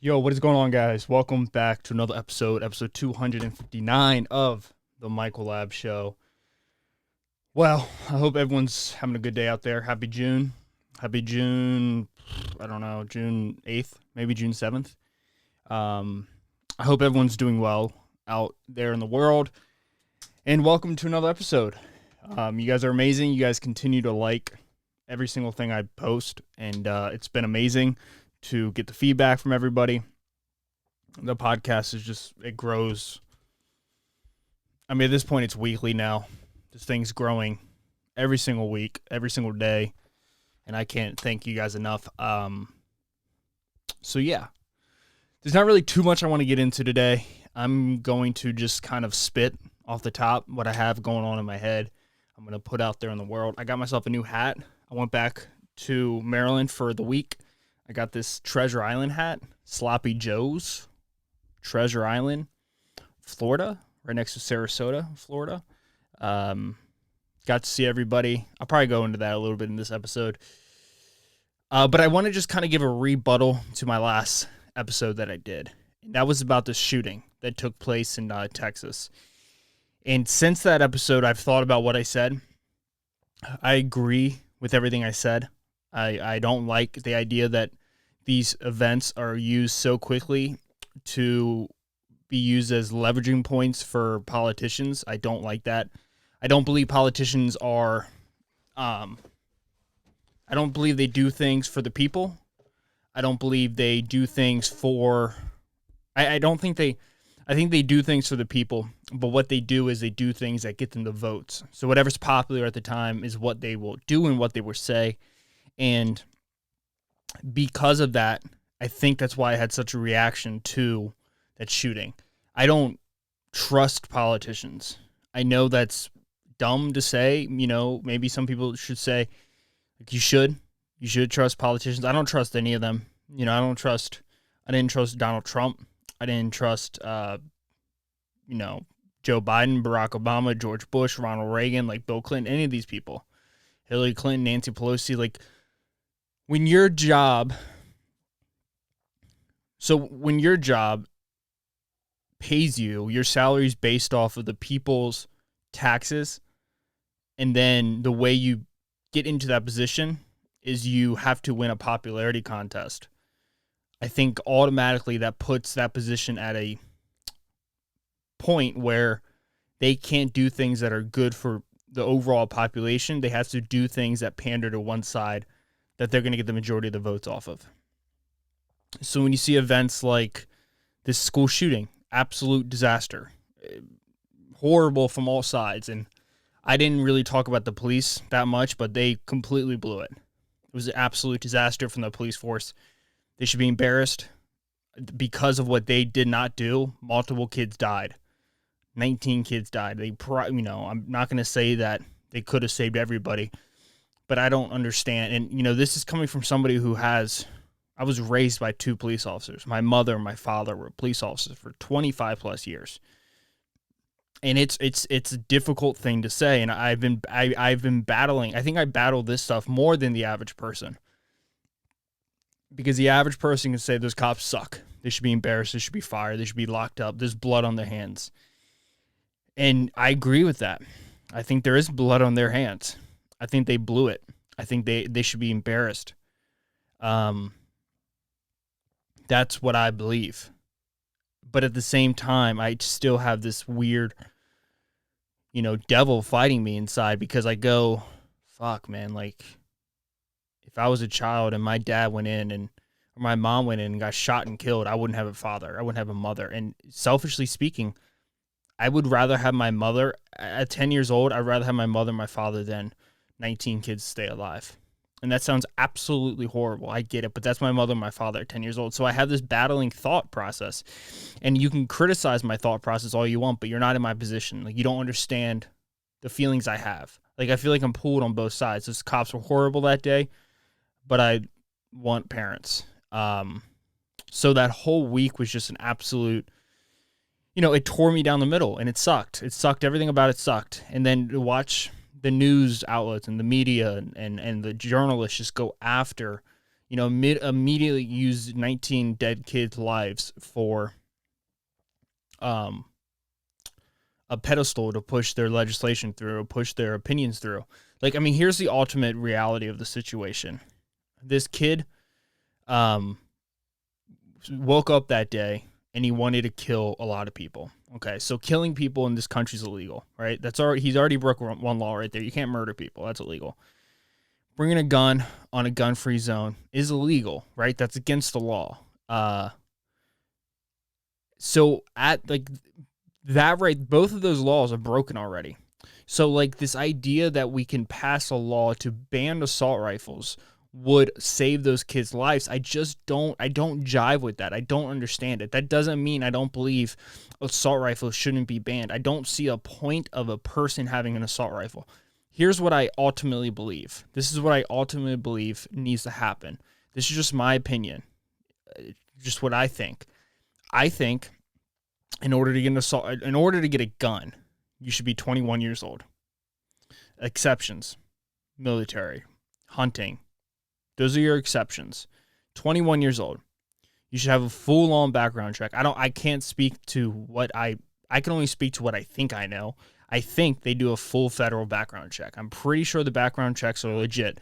Yo, what is going on, guys? Welcome back to another episode 259 of the Michael Lab Show. Well, I hope everyone's having a good day out there. Happy June. Happy June, I don't know, June 8th, maybe June 7th. I hope everyone's doing well out there in the world. And welcome to another episode. You guys are amazing. You guys continue to like every single thing I post, and it's been amazing to get the feedback from everybody. The podcast is just, it grows. I mean, at this point, it's weekly now. This thing's growing every single week, every single day, and I can't thank you guys enough. So yeah, there's not really too much I want to get into today. I'm going to just kind of spit off the top what I have going on in my head. I'm going to put out there in the world. I got myself a new hat. I went back to Maryland for the week. I got this Treasure Island hat, Sloppy Joe's, Treasure Island, Florida, right next to Sarasota, Florida. Got to see everybody. I'll probably go into that a little bit in this episode. But I want to just kind of give a rebuttal to my last episode that I did. That was about the shooting that took place in Texas. And since that episode, I've thought about what I said. I agree with everything I said. I don't like the idea that these events are used so quickly to be used as leveraging points for politicians. I don't like that. I don't believe politicians are, I don't believe they do things for the people. I don't believe they do things for, I think they do things for the people, but what they do is they do things that get them the votes. So whatever's popular at the time is what they will do and what they will say. And because of that, I think that's why I had such a reaction to that shooting. I don't trust politicians. I know that's dumb to say. You know, maybe some people should say, like, you should trust politicians. I don't trust any of them. You know, I didn't trust Donald Trump. I didn't trust, Joe Biden, Barack Obama, George Bush, Ronald Reagan, like Bill Clinton, any of these people. Hillary Clinton, Nancy Pelosi, like, when your job pays you, your salary is based off of the people's taxes, and then the way you get into that position is you have to win a popularity contest. I think automatically that puts that position at a point where they can't do things that are good for the overall population. They have to do things that pander to one side that they're going to get the majority of the votes off of. So when you see events like this school shooting, absolute disaster, horrible from all sides. And I didn't really talk about the police that much, but they completely blew it. It was an absolute disaster from the police force. They should be embarrassed because of what they did not do. Multiple kids died. 19 kids died. I'm not going to say that they could have saved everybody, but I don't understand. And, this is coming from somebody I was raised by two police officers. My mother and my father were police officers for 25 plus years. And it's a difficult thing to say. And I've been battling. I think I battle this stuff more than the average person, because the average person can say those cops suck. They should be embarrassed. They should be fired. They should be locked up. There's blood on their hands. And I agree with that. I think there is blood on their hands. I think they blew it. I think they should be embarrassed. That's what I believe. But at the same time, I still have this weird, devil fighting me inside, because I go, fuck, man, like, if I was a child and my dad went in or my mom went in and got shot and killed, I wouldn't have a father. I wouldn't have a mother. And selfishly speaking, I would rather have my mother at 10 years old. I'd rather have my mother and my father than 19 kids stay alive. And that sounds absolutely horrible. I get it, but that's my mother and my father at 10 years old. So I have this battling thought process, and you can criticize my thought process all you want, but you're not in my position. Like, you don't understand the feelings I have. Like, I feel like I'm pulled on both sides. Those cops were horrible that day, but I want parents. So that whole week was just an absolute, it tore me down the middle, and it sucked. It sucked. Everything about it sucked. And then to watch the news outlets and the media and the journalists just go after, immediately use 19 dead kids' lives for a pedestal to push their legislation through, push their opinions through. Like, I mean, here's the ultimate reality of the situation. This kid woke up that day and he wanted to kill a lot of people. Okay, so killing people in this country is illegal, right? He's already broke one law right there. You can't murder people. That's illegal. Bringing a gun on a gun-free zone is illegal, right? That's against the law. So at like that, right, both of those laws are broken already. So like this idea that we can pass a law to ban assault rifles would save those kids' lives. I don't jive with that. I don't understand it. That doesn't mean I don't believe assault rifles shouldn't be banned. I don't see a point of a person having an assault rifle. Here's what I ultimately believe. This is what I ultimately believe needs to happen. This is just my opinion. Just what I think. I think in order to get a gun, you should be 21 years old. Exceptions: military, hunting. Those are your exceptions. 21 years old. You should have a full-on background check. I can't speak to what I can only speak to what I think I know. I think they do a full federal background check. I'm pretty sure the background checks are legit,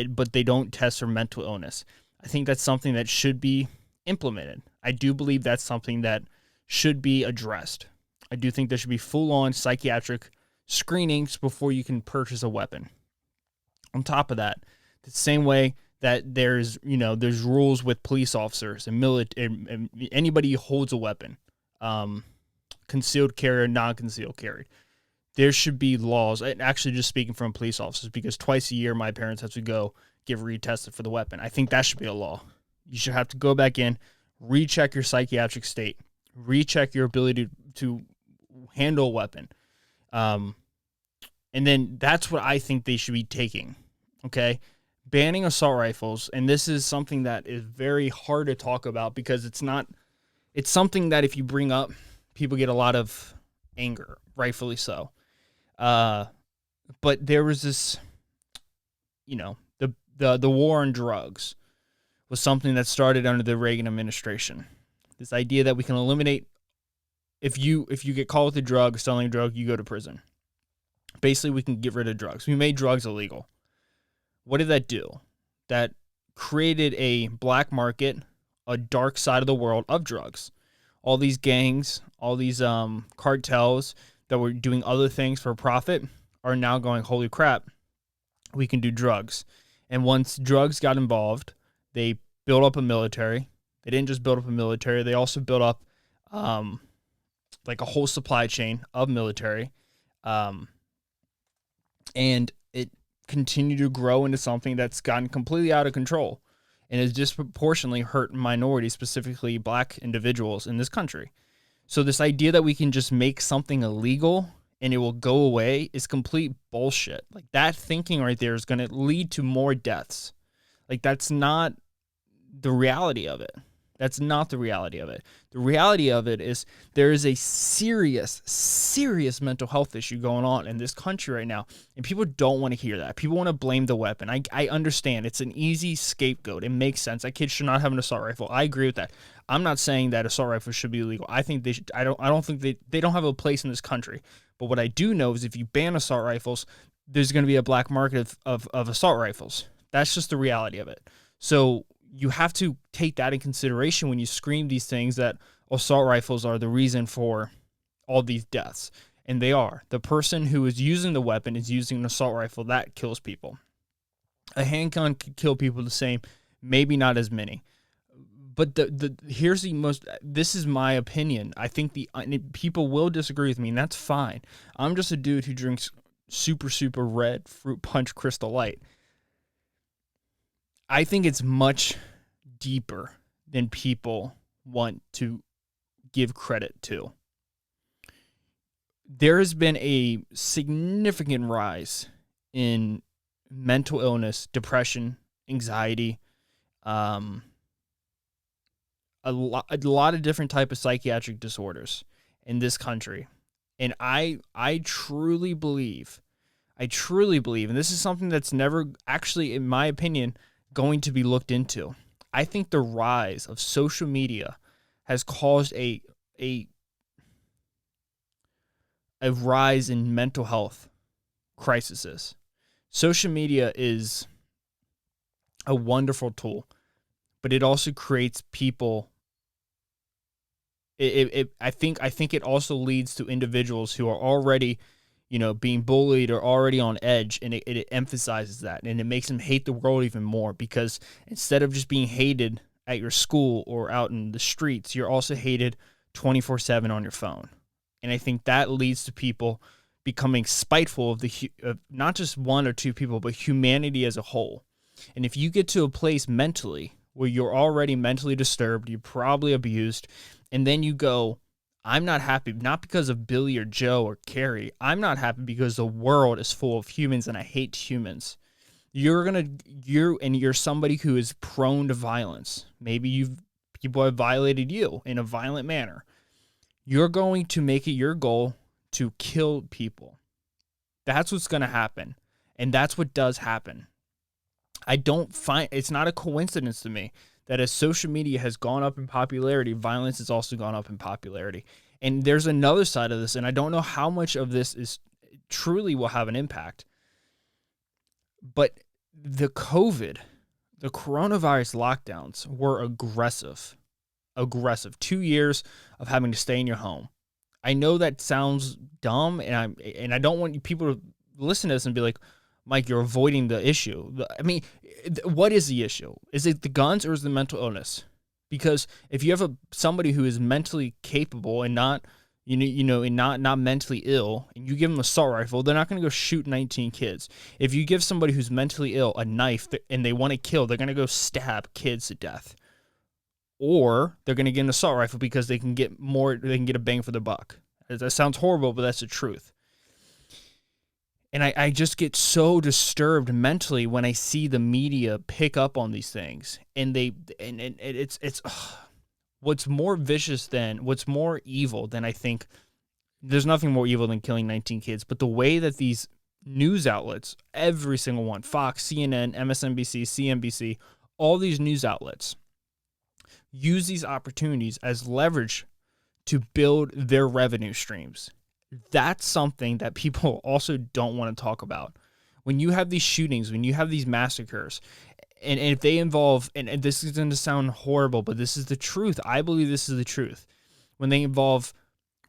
but they don't test for mental illness. I think that's something that should be implemented. I do believe that's something that should be addressed. I do think there should be full-on psychiatric screenings before you can purchase a weapon. On top of that, the same way that there's rules with police officers and anybody who holds a weapon, concealed carry or non-concealed carry. There should be laws. Actually, just speaking from police officers, because twice a year my parents have to go get retested for the weapon. I think that should be a law. You should have to go back in, recheck your psychiatric state, recheck your ability to handle a weapon. And then that's what I think they should be taking. Okay? Banning assault rifles, and this is something that is very hard to talk about because it's something that if you bring up, people get a lot of anger, rightfully so. But there was this, the war on drugs was something that started under the Reagan administration. This idea that we can eliminate, if you get caught with a drug, selling a drug, you go to prison. Basically, we can get rid of drugs. We made drugs illegal. What did that do? That created a black market, a dark side of the world of drugs. All these gangs, all these cartels that were doing other things for profit are now going, holy crap, we can do drugs. And once drugs got involved, they built up a military. They didn't just build up a military, they also built up like a whole supply chain of military. And it continued to grow into something that's gotten completely out of control and has disproportionately hurt minorities, specifically black individuals in this country. So this idea that we can just make something illegal and it will go away is complete bullshit. Like, that thinking right there is going to lead to more deaths. Like, that's not the reality of it. That's not the reality of it. The reality of it is there is a serious, serious mental health issue going on in this country right now, and people don't want to hear that. People want to blame the weapon. I understand. It's an easy scapegoat. It makes sense. That kid should not have an assault rifle. I agree with that. I'm not saying that assault rifles should be illegal. I think they should. I don't think they don't have a place in this country. But what I do know is if you ban assault rifles, there's going to be a black market of assault rifles. That's just the reality of it. So you have to take that in consideration when you scream these things that assault rifles are the reason for all these deaths. And they are. The person who is using the weapon is using an assault rifle. That kills people. A handgun could kill people the same, maybe not as many. But this is my opinion. I think people will disagree with me, and that's fine. I'm just a dude who drinks super, super red fruit punch Crystal Light. I think it's much deeper than people want to give credit to. There has been a significant rise in mental illness, depression, anxiety, a lot of different type of psychiatric disorders in this country. And I truly believe, and this is something that's never actually, in my opinion, going to be looked into. I think the rise of social media has caused a rise in mental health crises. Social media is a wonderful tool, but it also creates people. I think it also leads to individuals who are already, being bullied or already on edge, and it emphasizes that, and it makes them hate the world even more, because instead of just being hated at your school or out in the streets, you're also hated 24/7 on your phone. And I think that leads to people becoming spiteful of not just one or two people, but humanity as a whole. And if you get to a place mentally where you're already mentally disturbed, you're probably abused, and then you go, I'm not happy, not because of Billy or Joe or Carrie. I'm not happy because the world is full of humans and I hate humans. You're somebody who is prone to violence. Maybe people have violated you in a violent manner. You're going to make it your goal to kill people. That's what's going to happen. And that's what does happen. It's not a coincidence to me that as social media has gone up in popularity, violence has also gone up in popularity. And there's another side of this, and I don't know how much of this is truly will have an impact. But the coronavirus lockdowns were aggressive. 2 years of having to stay in your home. I know that sounds dumb, and I don't want people to listen to this and be like, Mike, you're avoiding the issue. I mean, what is the issue? Is it the guns or is it the mental illness? Because if you have somebody who is mentally capable and not mentally ill, and you give them an assault rifle, they're not going to go shoot 19 kids. If you give somebody who's mentally ill a knife and they want to kill, they're going to go stab kids to death. Or they're going to get an assault rifle because they can get a bang for their buck. That sounds horrible, but that's the truth. And I just get so disturbed mentally when I see the media pick up on these things. And it's what's more evil than, I think, there's nothing more evil than killing 19 kids. But the way that these news outlets, every single one, Fox, CNN, MSNBC, CNBC, all these news outlets, use these opportunities as leverage to build their revenue streams. That's something that people also don't want to talk about. When you have these shootings, when you have these massacres, and if they involve, and this is going to sound horrible, but this is the truth. I believe this is the truth. When they involve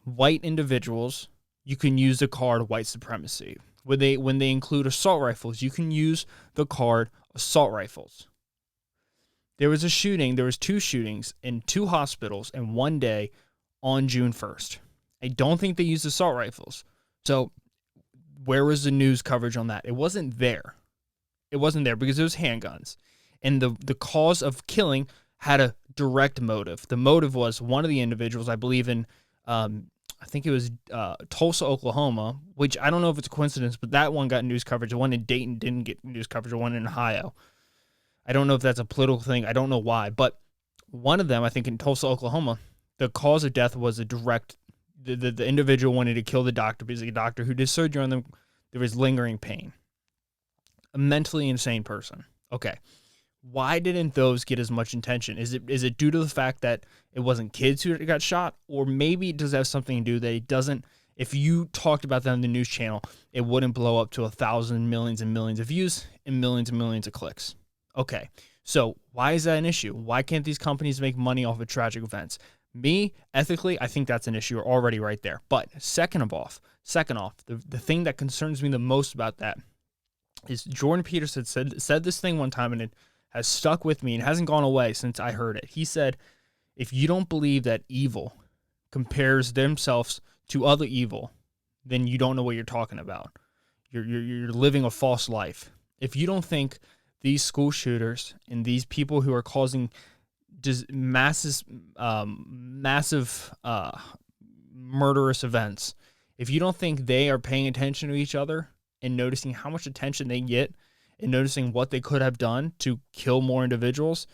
white individuals, you can use the card white supremacy. When they include assault rifles, you can use the card assault rifles. There was two shootings in 2 hospitals in one day on June 1st. I don't think they used assault rifles. So where was the news coverage on that? It wasn't there. It wasn't there because it was handguns. And the cause of killing had a direct motive. The motive was one of the individuals, I believe in, I think it was Tulsa, Oklahoma, which I don't know if it's a coincidence, but that one got news coverage. The one in Dayton didn't get news coverage. The one in Ohio. I don't know if that's a political thing. I don't know why. But one of them, I think in Tulsa, Oklahoma, the cause of death was a direct, the individual wanted to kill the doctor because the doctor who did surgery on them, there was lingering pain. A mentally insane person. Okay. Why didn't those get as much attention? Is it due to the fact that it wasn't kids who got shot? Or maybe it does have something to do that it doesn't, if you talked about that on the news channel, it wouldn't blow up to 1,000 millions and millions of views and millions of clicks. Okay, so why is that an issue? Why can't these companies make money off of tragic events? Me, ethically, I think that's an issue already right there. But second off, the thing that concerns me the most about that is Jordan Peterson said this thing one time, and it has stuck with me and hasn't gone away since I heard it. He said, if you don't believe that evil compares themselves to other evil, then you don't know what you're talking about. You're living a false life. If you don't think these school shooters and these people who are causing massive murderous events, if you don't think they are paying attention to each other and noticing how much attention they get and noticing what they could have done to kill more individuals,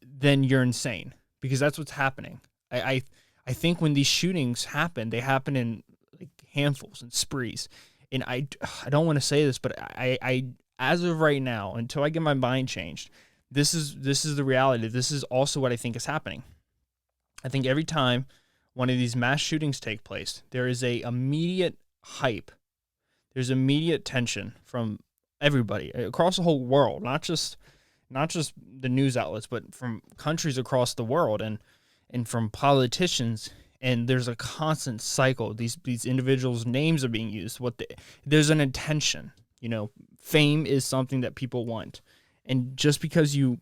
then you're insane, because that's what's happening. I think when these shootings happen, they happen in like handfuls and sprees. And I don't want to say this, but I as of right now, until I get my mind changed, This is the reality. This is also what I think is happening. I think every time one of these mass shootings take place, there is a immediate hype. There's immediate tension from everybody across the whole world, not just the news outlets, but from countries across the world and from politicians. And there's a constant cycle. These individuals' names are being used. There's an intention. Fame is something that people want, and just because you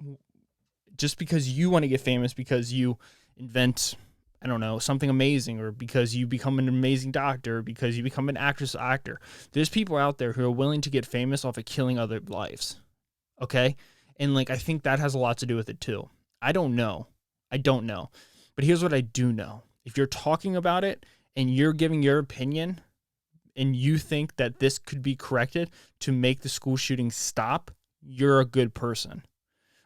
want to get famous because you invent, I don't know, something amazing, or because you become an amazing doctor, or because you become an actor. There's people out there who are willing to get famous off of killing other lives. Okay? And I think that has a lot to do with it too. I don't know. But here's what I do know. If you're talking about it and you're giving your opinion and you think that this could be corrected to make the school shooting stop, you're a good person.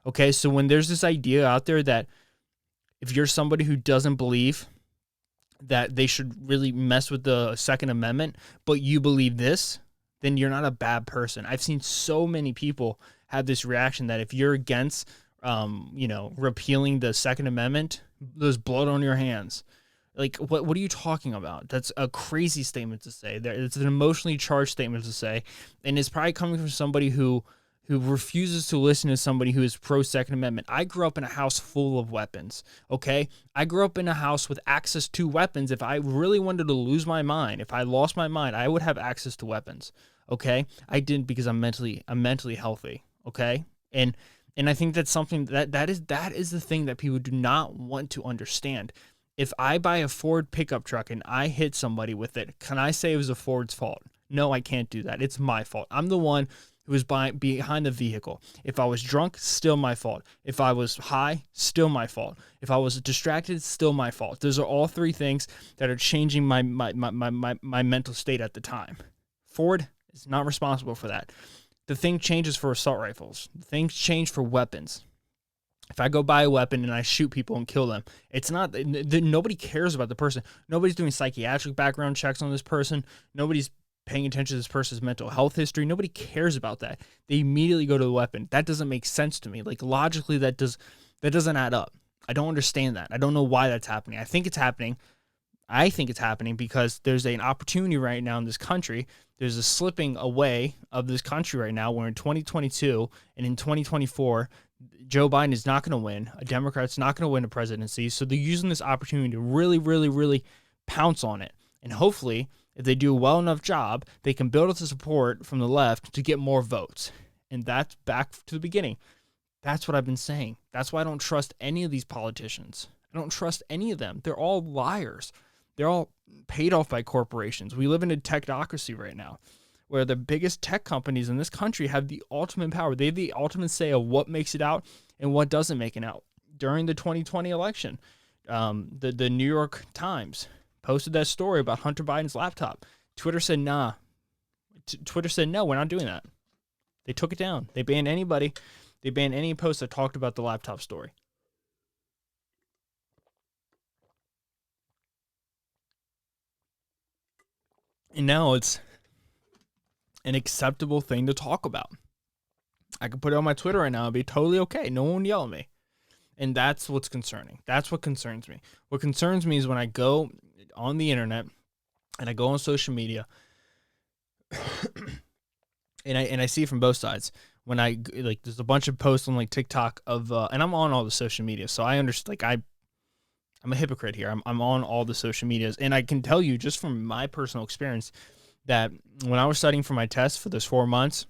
Okay? So when there's this idea out there that if you're somebody who doesn't believe that they should really mess with the Second Amendment, but you believe this, then you're not a bad person. I've seen so many people have this reaction that if you're against, repealing the Second Amendment, there's blood on your hands. What are you talking about? That's a crazy statement to say. It's an emotionally charged statement to say, and it's probably coming from somebody who refuses to listen to somebody who is pro-Second Amendment. I grew up in a house full of weapons, okay? I grew up in a house with access to weapons. If I really wanted to lose my mind, if I lost my mind, I would have access to weapons, okay? I didn't because I'm mentally healthy, okay? And I think that's something that is the thing that people do not want to understand. If I buy a Ford pickup truck and I hit somebody with it, can I say it was a Ford's fault? No, I can't do that. It's my fault. I'm the one who was behind the vehicle. If I was drunk, still my fault. If I was high, still my fault. If I was distracted, still my fault. Those are all three things that are changing my mental state at the time. Ford is not responsible for that. The thing changes for assault rifles. Things change for weapons. If I go buy a weapon and I shoot people and kill them, it's not, nobody cares about the person. Nobody's doing psychiatric background checks on this person. Nobody's paying attention to this person's mental health history. Nobody cares about that. They immediately go to the weapon. That doesn't make sense to me. Logically, that doesn't add up. I don't understand that. I don't know why that's happening. I think it's happening because there's an opportunity right now in this country. There's a slipping away of this country right now. We're in 2022, and in 2024, Joe Biden is not going to win. A Democrat's not going to win a presidency. So they're using this opportunity to really, really, really pounce on it. And hopefully, if they do a well enough job, they can build up the support from the left to get more votes. And that's back to the beginning. That's what I've been saying. That's why I don't trust any of these politicians. I don't trust any of them. They're all liars. They're all paid off by corporations. We live in a technocracy right now where the biggest tech companies in this country have the ultimate power. They have the ultimate say of what makes it out and what doesn't make it out. During the 2020 election, the New York Times posted that story about Hunter Biden's laptop. Twitter said, nah. Twitter said, no, we're not doing that. They took it down. They banned anybody. They banned any post that talked about the laptop story. And now it's an acceptable thing to talk about. I could put it on my Twitter right now and be totally okay. No one would yell at me. And that's what's concerning. That's what concerns me. What concerns me is when I go on the internet and I go on social media and I see it from both sides. When there's a bunch of posts on TikTok of, and I'm on all the social media. So I understand, I'm a hypocrite here. I'm on all the social medias. And I can tell you just from my personal experience that when I was studying for my test for those 4 months,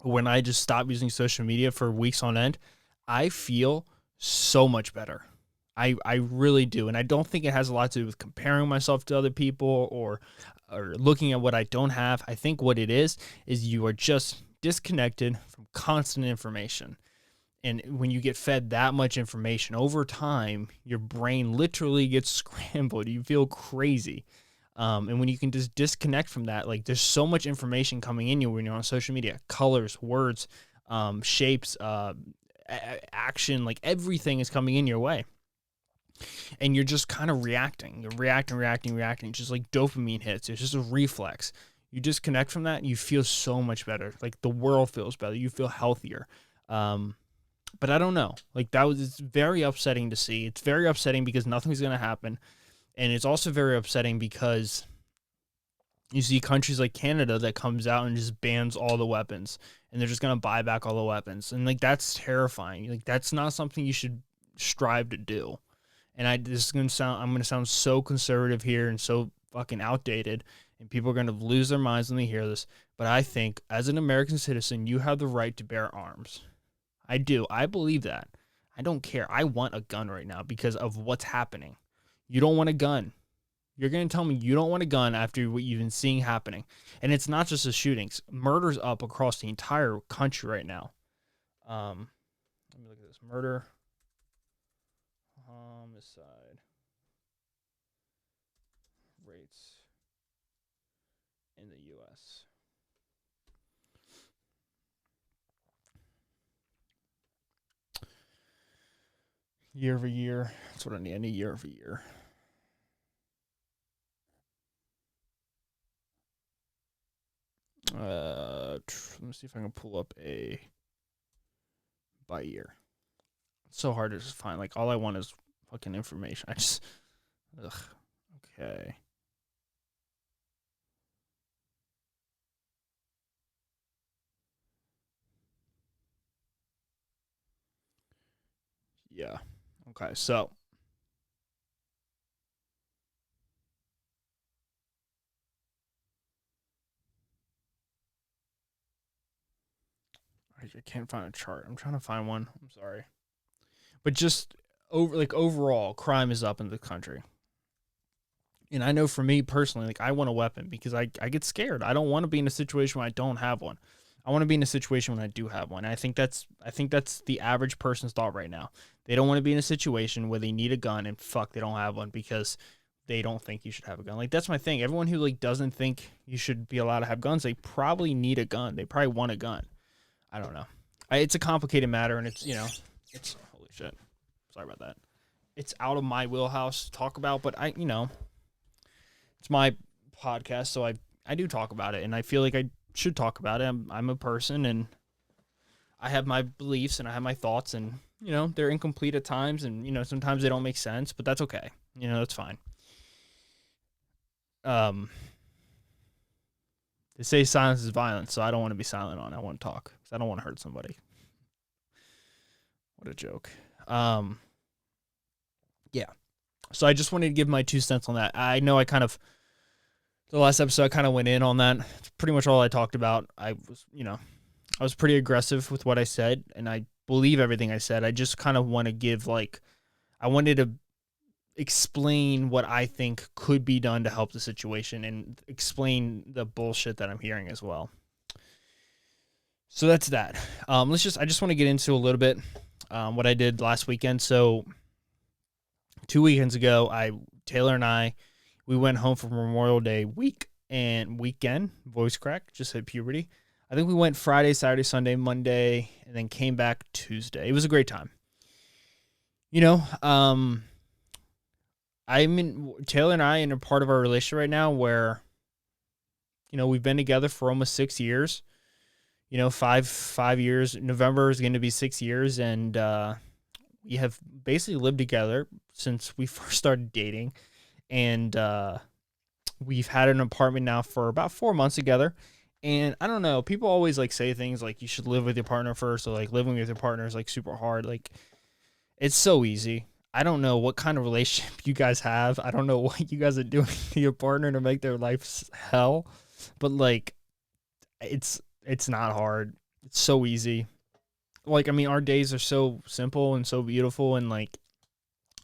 when I just stopped using social media for weeks on end, I feel so much better. I really do. And I don't think it has a lot to do with comparing myself to other people or looking at what I don't have. I think what it is you are just disconnected from constant information. And when you get fed that much information over time, your brain literally gets scrambled. You feel crazy. And when you can just disconnect from that, there's so much information coming in you when you're on social media, colors, words, shapes, action, everything is coming in your way. And you're just kind of reacting. You're reacting. Just like dopamine hits. It's just a reflex. You disconnect from that and you feel so much better. The world feels better. You feel healthier. But I don't know. Like it's very upsetting to see. It's very upsetting because nothing's going to happen. And it's also very upsetting because you see countries like Canada that comes out and just bans all the weapons, and they're just going to buy back all the weapons. And like, that's terrifying. Like, that's not something you should strive to do. And I'm going to sound so conservative here and so fucking outdated, and people are going to lose their minds when they hear this. But I think as an American citizen, you have the right to bear arms. I do. I believe that. I don't care. I want a gun right now because of what's happening. You don't want a gun. You're going to tell me you don't want a gun after what you've been seeing happening. And it's not just the shootings. Murder's up across the entire country right now. Let me look at this. Murder. Homicide. Rates in the U.S. Year over year. That's what I need. I need year over year. Let me see if I can pull up a by year. It's so hard to just find. Like, all I want is fucking information. Okay. Yeah. Okay, so I can't find a chart. I'm trying to find one. I'm sorry. But just overall, crime is up in the country. And I know for me personally, like, I want a weapon because I get scared. I don't want to be in a situation where I don't have one. I want to be in a situation when I do have one. I think that's the average person's thought right now. They don't want to be in a situation where they need a gun and they don't have one because they don't think you should have a gun. Like, that's my thing. Everyone who like doesn't think you should be allowed to have guns, they probably need a gun. They probably want a gun. I don't know. It's a complicated matter, and it's holy shit. Sorry about that. It's out of my wheelhouse to talk about, but it's my podcast, so I do talk about it, and I feel like I should talk about it. I'm a person, and I have my beliefs, and I have my thoughts, and they're incomplete at times, and sometimes they don't make sense, but that's okay. That's fine. They say silence is violence, so I don't want to be silent on it. I want to talk because I don't want to hurt somebody. What a joke. Yeah. So I just wanted to give my 2 cents on that. I know the last episode I kind of went in on that. It's pretty much all I talked about. I was pretty aggressive with what I said, and I believe everything I said. I just kind of want to give I wanted to explain what I think could be done to help the situation and explain the bullshit that I'm hearing as well. So that's that. I just want to get into a little bit what I did last weekend. So 2 weekends ago, Taylor and I, we went home for Memorial Day weekend, voice crack, just hit puberty. I think we went Friday, Saturday, Sunday, Monday, and then came back Tuesday. It was a great time. Taylor and I in a part of our relationship right now where, we've been together for almost 6 years. 5 years. November is going to be 6 years, and we have basically lived together since we first started dating, and we've had an apartment now for about 4 months together. And I don't know, people always say things like you should live with your partner first, or living with your partner is super hard. It's so easy. I don't know what kind of relationship you guys have. I don't know what you guys are doing to your partner to make their life hell, but it's not hard. It's so easy. Our days are so simple and so beautiful, and I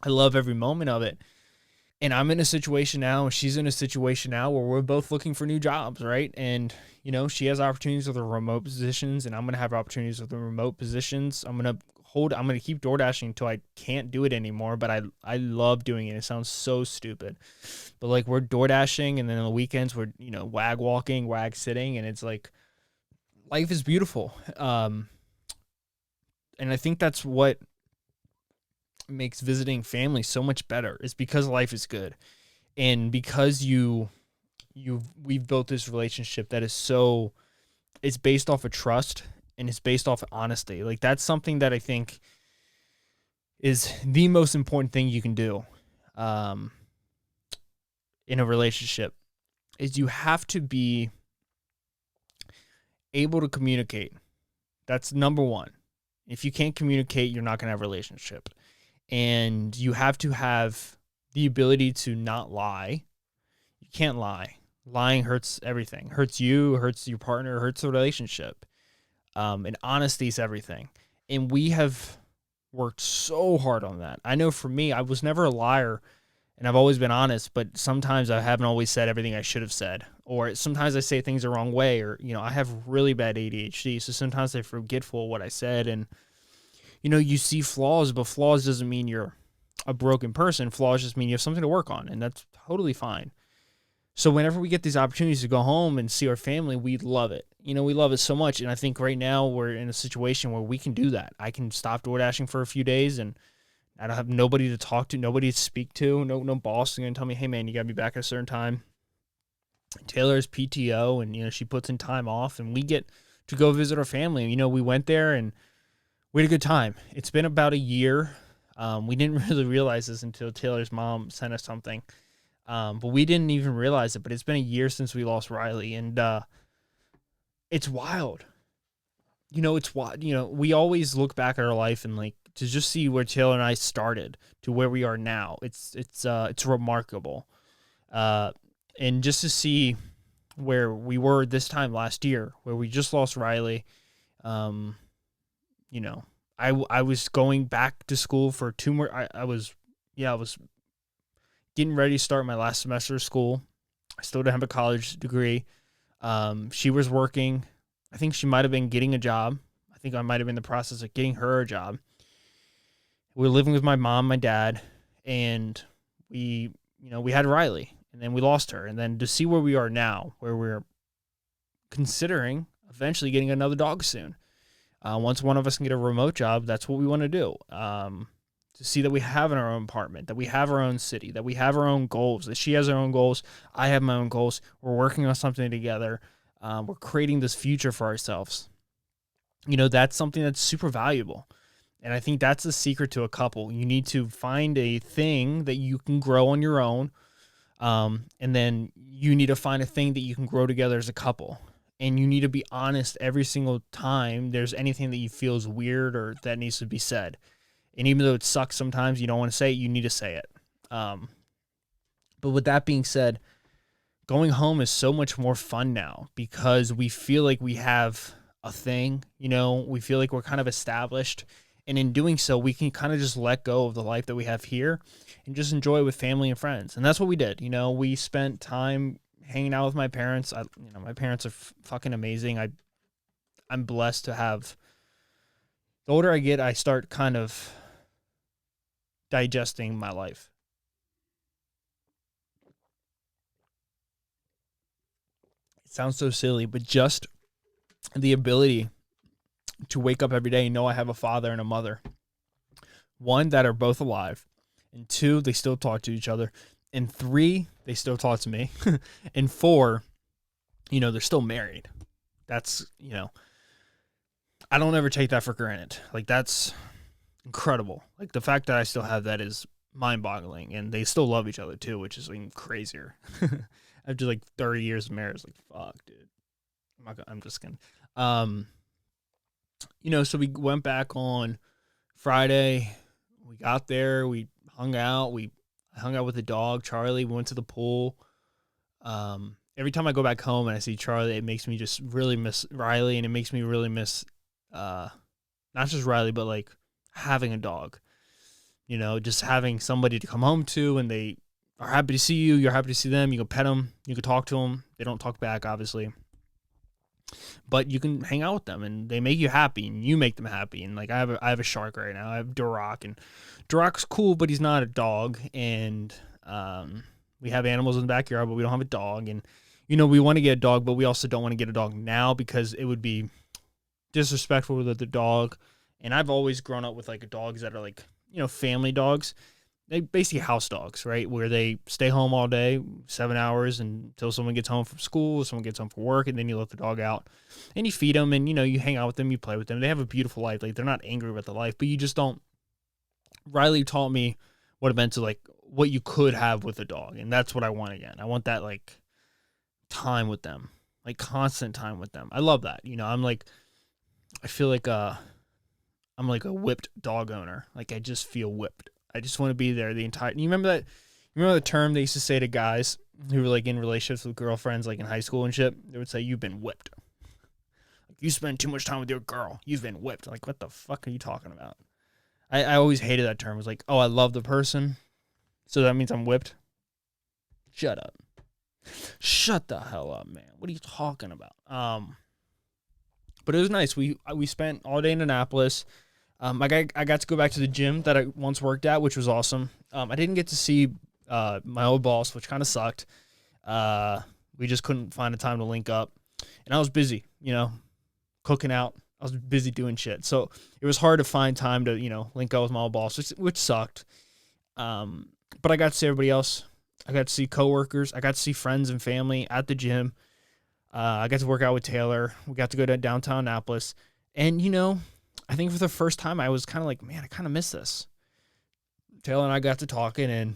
love every moment of it. And I'm in a situation now, and she's in a situation now where we're both looking for new jobs, right? And, she has opportunities with the remote positions, and I'm going to have opportunities with the remote positions. I'm going to keep door dashing until I can't do it anymore, but I love doing it. It sounds so stupid. But we're door dashing, and then on the weekends we're, wag walking, wag sitting, and it's life is beautiful. And I think that's what makes visiting family so much better, is because life is good. And because we've built this relationship that is it's based off of trust, and it's based off of honesty. Like, that's something that I think is the most important thing you can do um, in a relationship, is you have to be able to communicate. That's number one. If you can't communicate, you're not going to have a relationship. And you have to have the ability to not lie. You can't lie. Lying hurts everything. Hurts you, hurts your partner, hurts the relationship. And honesty is everything. And we have worked so hard on that. I know for me, I was never a liar, and I've always been honest, but sometimes I haven't always said everything I should have said. Or sometimes I say things the wrong way, or, I have really bad ADHD, so sometimes I'm forgetful of what I said. And, you see flaws, but flaws doesn't mean you're a broken person. Flaws just mean you have something to work on, and that's totally fine. So whenever we get these opportunities to go home and see our family, we love it. We love it so much. And I think right now we're in a situation where we can do that. I can stop door dashing for a few days, and I don't have nobody to talk to, nobody to speak to, no boss is going to tell me, hey man, you got to be back at a certain time. Taylor's PTO, and, she puts in time off, and we get to go visit our family. We went there and we had a good time. It's been about a year. We didn't really realize this until Taylor's mom sent us something. But we didn't even realize it, but it's been a year since we lost Riley, and it's wild. It's wild. We always look back at our life and to just see where Taylor and I started to where we are now. It's remarkable. And just to see where we were this time last year, where we just lost Riley, I was going back to school for 2 more. I was getting ready to start my last semester of school. I still didn't have a college degree. She was working. I think she might have been getting a job. I think I might have been in the process of getting her a job. We were living with my mom, my dad, and we had Riley, and then we lost her. And then to see where we are now, where we're considering eventually getting another dog soon. Once one of us can get a remote job, that's what we want to do. To see that we have our own apartment, that we have our own city, that we have our own goals, that she has her own goals, I have my own goals. We're working on something together. We're creating this future for ourselves. That's something that's super valuable. And I think that's the secret to a couple. You need to find a thing that you can grow on your own. And then you need to find a thing that you can grow together as a couple. And you need to be honest every single time there's anything that you feel is weird or that needs to be said. And even though it sucks sometimes, you don't want to say it, you need to say it. But with that being said, going home is so much more fun now because we feel like we have a thing, we feel like we're kind of established. And in doing so, we can kind of just let go of the life that we have here and just enjoy it with family and friends. And that's what we did. We spent time hanging out with my parents. My parents are fucking amazing. I'm blessed to have. The older I get, I start kind of digesting my life. It sounds so silly, but just the ability to wake up every day and know I have a father and a mother. 1, that are both alive. And 2, they still talk to each other. And 3, they still talk to me. And 4, they're still married. That's, I don't ever take that for granted. That's incredible. The fact that I still have that is mind-boggling. And they still love each other too, which is even crazier. After 30 years of marriage, fuck, dude. I'm just kidding. So we went back on Friday. We got there. We hung out. I hung out with the dog, Charlie. We went to the pool. Every time I go back home and I see Charlie, it makes me just really miss Riley, and it makes me really miss not just Riley, but having a dog. Just having somebody to come home to, and they are happy to see you. You're happy to see them. You can pet them. You can talk to them. They don't talk back, obviously. But you can hang out with them, and they make you happy, and you make them happy. And I have a shark right now. I have Duroc, and Duroc's cool, but he's not a dog. And we have animals in the backyard, but we don't have a dog. And we want to get a dog, but we also don't want to get a dog now because it would be disrespectful to the dog. And I've always grown up with dogs that are family dogs. they basically house dogs, right? Where they stay home all day, 7 hours until someone gets home from school, someone gets home from work, and then you let the dog out and you feed them and, you hang out with them, you play with them. They have a beautiful life. Like, they're not angry about the life, but you just don't. Riley taught me what it meant to, like, what you could have with a dog. And that's what I want again. I want that, like, time with them, like constant time with them. I love that. I feel like, I'm like a whipped dog owner. Like, I just feel whipped. I just want to be there the entire. You remember that? You remember the term they used to say to guys who were like in relationships with girlfriends, like in high school and shit? They would say, "You've been whipped. Like, you spend too much time with your girl. You've been whipped." Like, what the fuck are you talking about? I always hated that term. It was like, oh, I love the person, so that means I'm whipped. Shut up. Shut the hell up, man. What are you talking about? But it was nice. We spent all day in Annapolis. I got to go back to the gym that I once worked at, which was awesome. I didn't get to see my old boss, which kind of sucked. We just couldn't find a time to link up. And I was busy, cooking out. I was busy doing shit. So it was hard to find time to, link up with my old boss, which sucked. But I got to see everybody else. I got to see coworkers. I got to see friends and family at the gym. I got to work out with Taylor. We got to go to downtown Annapolis. And, I think for the first time I was kind of like, man, I kind of miss this. Taylor and I got to talking, and,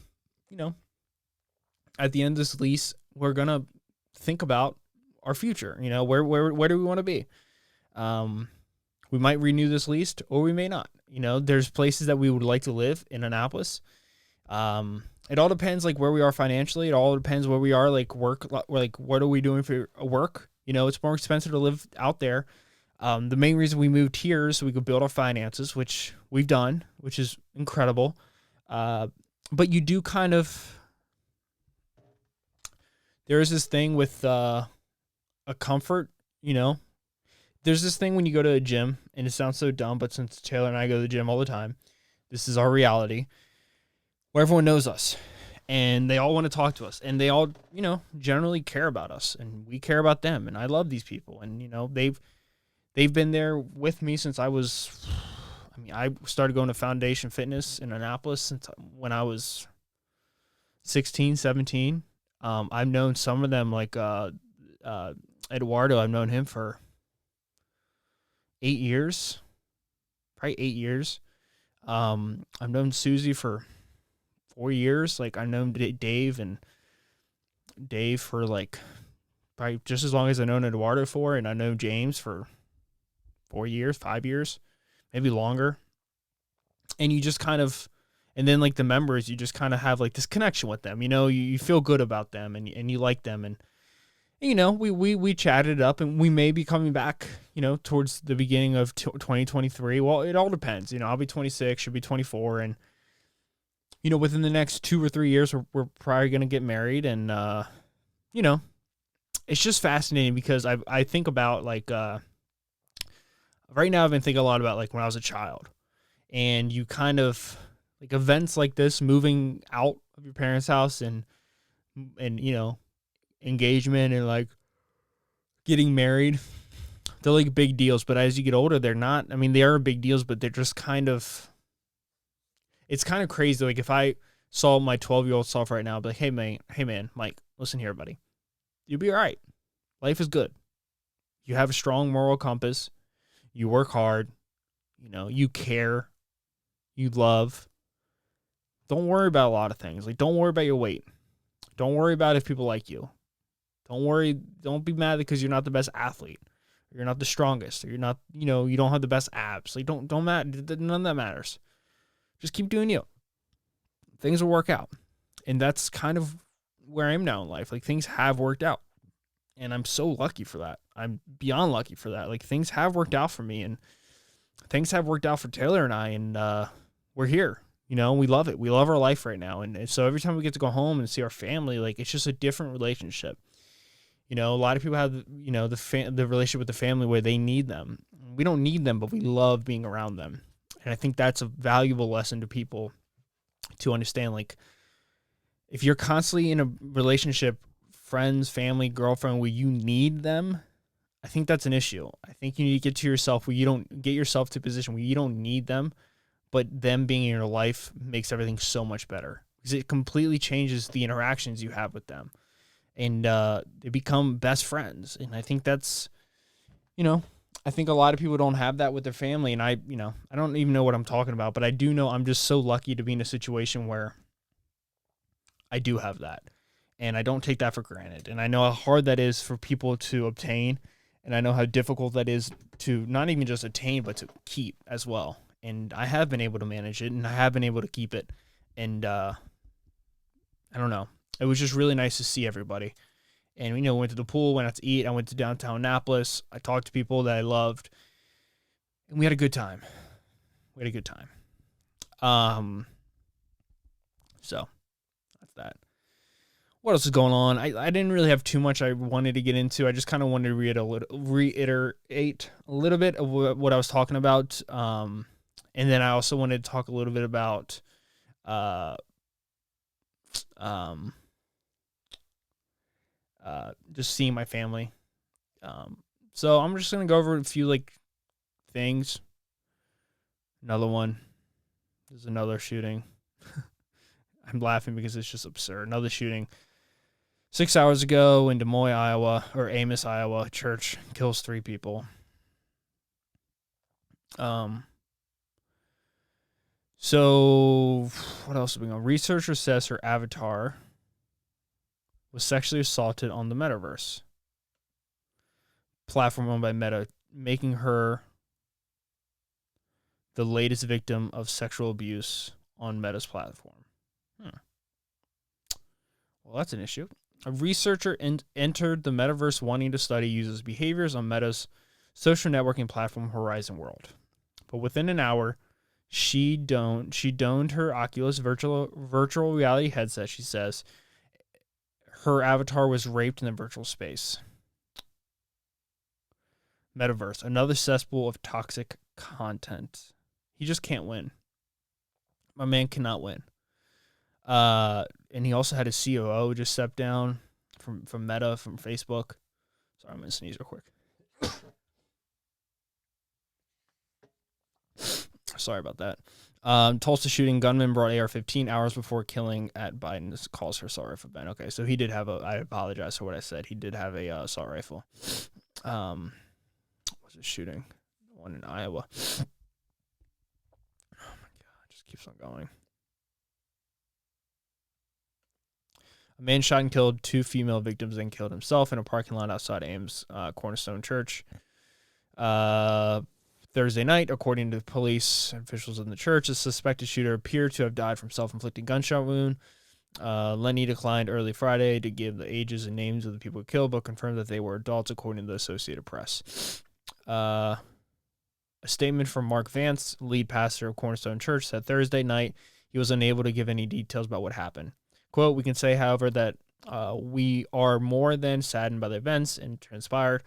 at the end of this lease, we're going to think about our future. Where do we want to be? We might renew this lease or we may not. There's places that we would like to live in Annapolis. It all depends, like, where we are financially. It all depends where we are, like, work, like, what are we doing for work? It's more expensive to live out there. The main reason we moved here is so we could build our finances, which we've done, which is incredible. But you do kind of, there is this thing with a comfort, There's this thing when you go to a gym, and it sounds so dumb, but since Taylor and I go to the gym all the time, this is our reality, where everyone knows us, and they all want to talk to us, and they all, generally care about us, and we care about them, and I love these people, and, they've been there with me since I started going to Foundation Fitness in Annapolis since when I was 16, 17. I've known some of them, like Eduardo, I've known him for 8 years, probably 8 years. I've known Susie for 4 years. Like, I've known Dave for, like, probably just as long as I've known Eduardo for, and I know James for 4 years, 5 years, maybe longer. And you just kind of, and then, like, the members, you just kind of have, like, this connection with them. You feel good about them, and you like them, and we chatted it up, and we may be coming back, towards the beginning of 2023. Well, it all depends. I'll be 26, she'll be 24, and within the next 2 or 3 years, we're probably gonna get married, and it's just fascinating because I think about, like, right now I've been thinking a lot about, like, when I was a child, and you kind of, like, events like this, moving out of your parents' house, and engagement, and, like, getting married, they're, like, big deals. But as you get older, they're not. I mean, they are big deals, but they're just kind of, it's kind of crazy. Like, if I saw my 12-year-old self right now, I'd be like, hey man, Mike, listen here, buddy. You'll be all right. Life is good. You have a strong moral compass. You work hard. You care. You love. Don't worry about a lot of things. Like, don't worry about your weight. Don't worry about if people like you. Don't be mad because you're not the best athlete. Or you're not the strongest. Or you're not, you don't have the best abs. Like, don't matter. None of that matters. Just keep doing you. Things will work out. And that's kind of where I am now in life. Like, things have worked out. And I'm so lucky for that. I'm beyond lucky for that. Like, things have worked out for me, and things have worked out for Taylor and I, and we're here. We love it. We love our life right now. And so every time we get to go home and see our family, like, it's just a different relationship. A lot of people have, the relationship with the family where they need them. We don't need them, but we love being around them. And I think that's a valuable lesson to people to understand. Like, if you're constantly in a relationship, friends, family, girlfriend, where you need them, I think that's an issue. I think you need to get to yourself where you don't get yourself to a position where you don't need them, but them being in your life makes everything so much better because it completely changes the interactions you have with them. And they become best friends. And I think that's, I think a lot of people don't have that with their family. And I don't even know what I'm talking about, but I do know I'm just so lucky to be in a situation where I do have that. And I don't take that for granted. And I know how hard that is for people to obtain. And I know how difficult that is to not even just attain, but to keep as well. And I have been able to manage it, and I have been able to keep it. And I don't know. It was just really nice to see everybody. And, went to the pool, went out to eat. I went to downtown Annapolis. I talked to people that I loved. And we had a good time. So that's that. What else is going on? I didn't really have too much I wanted to get into. I just kind of wanted to reiterate a little bit of what I was talking about. And then I also wanted to talk a little bit about just seeing my family. So I'm just going to go over a few things. Another one. There's another shooting. I'm laughing because it's just absurd. Another shooting. 6 hours ago in Des Moines, Iowa, or Amos, Iowa, church kills 3 people. So what else is going on? Researchers says her avatar was sexually assaulted on the Metaverse platform owned by Meta, making her the latest victim of sexual abuse on Meta's platform. Well, that's an issue. A researcher entered the Metaverse wanting to study users' behaviors on Meta's social networking platform Horizon World. But within an hour, she donned her Oculus virtual reality headset, she says. Her avatar was raped in the virtual space. Metaverse, another cesspool of toxic content. He just can't win. My man cannot win. And he also had his COO just step down from Meta, from Facebook. Sorry, I'm going to sneeze real quick. Sorry about that. Tulsa shooting, gunman brought AR-15 hours before killing at Biden. This calls for assault rifle ban. Okay, so he did have I apologize for what I said. He did have a assault rifle. Was it shooting? One in Iowa. Oh my God, just keeps on going. A man shot and killed 2 female victims and killed himself in a parking lot outside Ames Cornerstone Church. Thursday night, according to police officials in the church, the suspected shooter appeared to have died from self-inflicted gunshot wound. Lenny declined early Friday to give the ages and names of the people killed, but confirmed that they were adults, according to the Associated Press. A statement from Mark Vance, lead pastor of Cornerstone Church, said Thursday night he was unable to give any details about what happened. Quote, "We can say, however, that we are more than saddened by the events and transpired.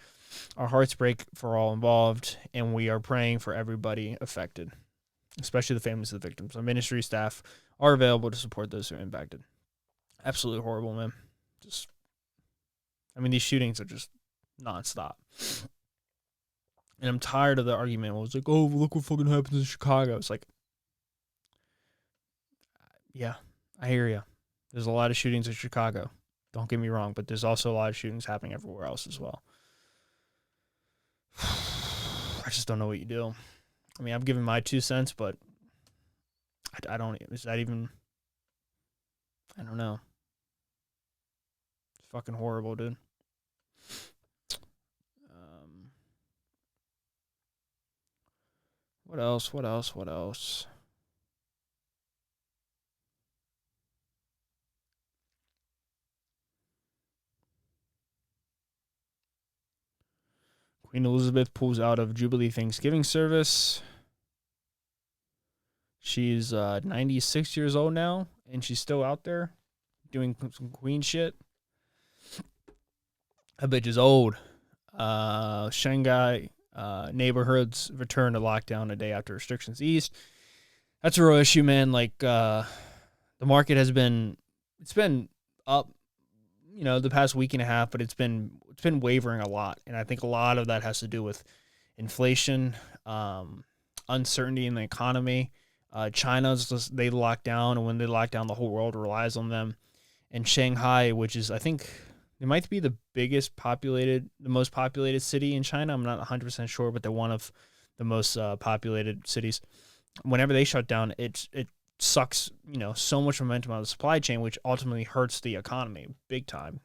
Our hearts break for all involved, and we are praying for everybody affected, especially the families of the victims. Our ministry staff are available to support those who are impacted." Absolutely horrible, man. These shootings are just nonstop. And I'm tired of the argument. It was like, oh, look what fucking happens in Chicago. It's like, yeah, I hear you. There's a lot of shootings in Chicago. Don't get me wrong, but there's also a lot of shootings happening everywhere else as well. I just don't know what you do. I mean, I've given my 2 cents, but I don't, is that even, I don't know. It's fucking horrible, dude. What else? Queen Elizabeth pulls out of Jubilee Thanksgiving service. She's 96 years old now, and she's still out there doing some queen shit. That bitch is old. Shanghai neighborhoods return to lockdown a day after restrictions eased. That's a real issue, man. The market has been up, the past week and a half, but it's been wavering a lot, and I think a lot of that has to do with inflation, uncertainty in the economy, They lock down, and when they lock down, the whole world relies on them. And Shanghai, which is, I think, it might be the most populated city in China. I'm not 100% sure, but they're one of the most populated cities. Whenever they shut down, it sucks, so much momentum out of the supply chain, which ultimately hurts the economy big time.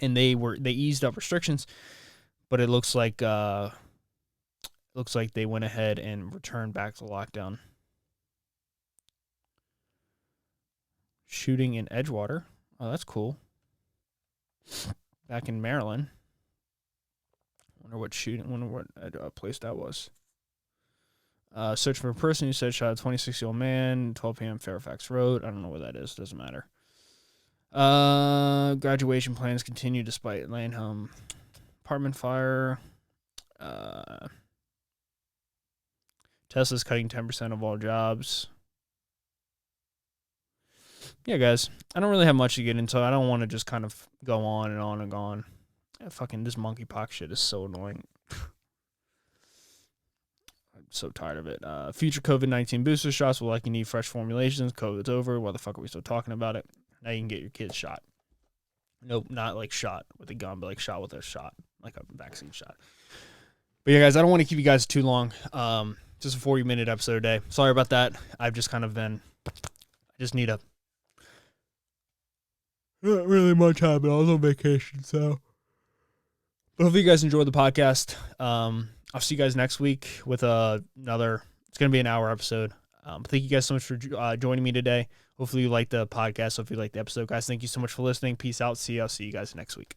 And they eased up restrictions, but it looks like they went ahead and returned back to lockdown. Shooting in Edgewater. Oh, that's cool. Back in Maryland. Wonder what place that was. Search for a person who said shot a 26-year-old man, 12 p.m. Fairfax Road. I don't know where that is. Doesn't matter. Graduation plans continue despite Lanham apartment fire. Tesla's cutting 10% of all jobs. Yeah, guys, I don't really have much to get into. I don't want to just kind of go on and on and on. Fucking this monkeypox shit is so annoying. I'm so tired of it. Future COVID-19 booster shots will likely need fresh formulations. COVID's over. Why the fuck are we still talking about it? Now you can get your kids shot. Nope, not like shot with a gun, but like shot with a shot, like a vaccine shot. But yeah, guys, I don't want to keep you guys too long. Just a 40-minute episode a day. Sorry about that. I've just kind of been, I just need a, not really much happened. I was on vacation, so. But hopefully you guys enjoyed the podcast. I'll see you guys next week with another, it's going to be an hour episode. Thank you guys so much for joining me today. Hopefully you liked the podcast. Hopefully you liked the episode, guys. Thank you so much for listening. Peace out. I'll see you guys next week.